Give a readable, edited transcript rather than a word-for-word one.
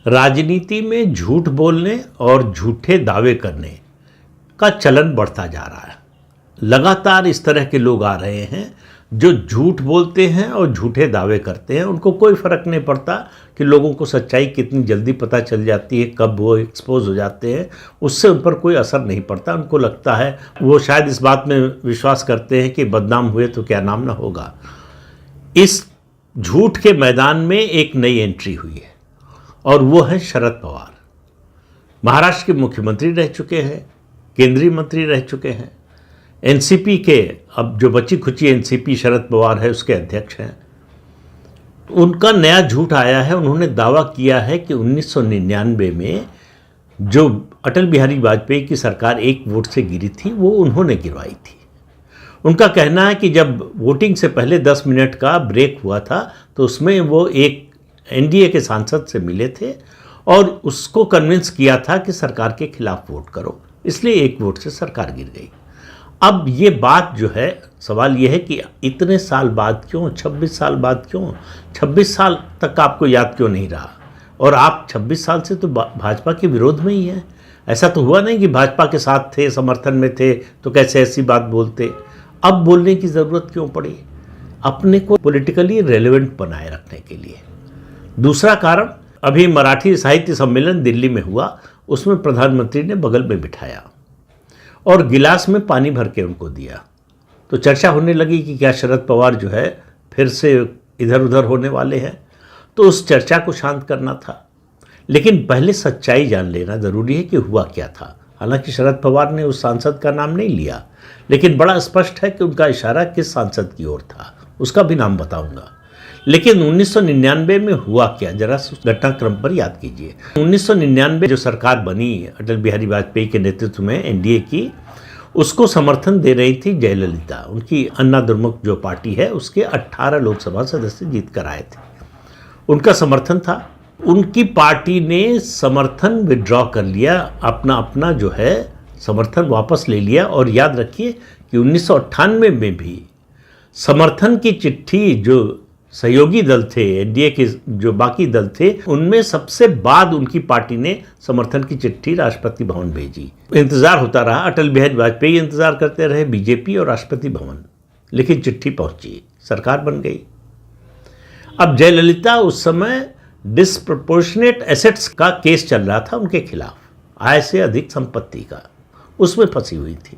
राजनीति में झूठ बोलने और झूठे दावे करने का चलन बढ़ता जा रहा है। लगातार इस तरह के लोग आ रहे हैं जो झूठ बोलते हैं और झूठे दावे करते हैं। उनको कोई फ़र्क नहीं पड़ता कि लोगों को सच्चाई कितनी जल्दी पता चल जाती है, कब वो एक्सपोज हो जाते हैं, उससे उन पर कोई असर नहीं पड़ता। उनको लगता है, वो शायद इस बात में विश्वास करते हैं कि बदनाम हुए तो क्या नाम ना होगा। इस झूठ के मैदान में एक नई एंट्री हुई है और वो है शरद पवार। महाराष्ट्र के मुख्यमंत्री रह चुके हैं, केंद्रीय मंत्री रह चुके हैं, एनसीपी के अब जो बची खुची एनसीपी शरद पवार है उसके अध्यक्ष हैं। उनका नया झूठ आया है। उन्होंने दावा किया है कि 1999 में जो अटल बिहारी वाजपेयी की सरकार एक वोट से गिरी थी वो उन्होंने गिरवाई थी। उनका कहना है कि जब वोटिंग से पहले 10 मिनट का ब्रेक हुआ था तो उसमें वो एक एनडीए के सांसद से मिले थे और उसको कन्विंस किया था कि सरकार के खिलाफ वोट करो, इसलिए एक वोट से सरकार गिर गई। अब ये बात जो है, सवाल ये है कि इतने साल बाद क्यों, 26 साल बाद क्यों, 26 साल तक आपको याद क्यों नहीं रहा? और आप 26 साल से तो भाजपा के विरोध में ही हैं। ऐसा तो हुआ नहीं कि भाजपा के साथ थे, समर्थन में थे तो कैसे ऐसी बात बोलते। अब बोलने की ज़रूरत क्यों पड़ी? अपने को पॉलिटिकली रेलेवेंट बनाए रखने के लिए। दूसरा कारण, अभी मराठी साहित्य सम्मेलन दिल्ली में हुआ, उसमें प्रधानमंत्री ने बगल में बिठाया और गिलास में पानी भर के उनको दिया। तो चर्चा होने लगी कि क्या शरद पवार जो है फिर से इधर उधर होने वाले हैं। तो उस चर्चा को शांत करना था, लेकिन पहले सच्चाई जान लेना ज़रूरी है कि हुआ क्या था। हालांकि शरद पवार ने उस सांसद का नाम नहीं लिया, लेकिन बड़ा स्पष्ट है कि उनका इशारा किस सांसद की ओर था, उसका भी नाम बताऊंगा। लेकिन 1999 में हुआ क्या, जरा घटनाक्रम पर याद कीजिए। 1999 जो सरकार बनी अटल बिहारी वाजपेयी के नेतृत्व में एनडीए की, उसको समर्थन दे रही थी जयललिता। उनकी अन्ना द्रमुक जो पार्टी है उसके 18 लोकसभा सदस्य जीत कर आए थे, उनका समर्थन था। उनकी पार्टी ने समर्थन विड्रॉ कर लिया, अपना जो है समर्थन वापस ले लिया। और याद रखिए कि 1998 में भी समर्थन की चिट्ठी जो सहयोगी दल थे, एनडीए के जो बाकी दल थे, उनमें सबसे बाद उनकी पार्टी ने समर्थन की चिट्ठी राष्ट्रपति भवन भेजी। इंतजार होता रहा, अटल बिहारी वाजपेयी इंतजार करते रहे, बीजेपी और राष्ट्रपति भवन, लेकिन चिट्ठी पहुंची, सरकार बन गई। अब जयललिता उस समय डिस्प्रपोर्शनेट एसेट्स का केस चल रहा था उनके खिलाफ, आय से अधिक संपत्ति का, उसमें फंसी हुई थी।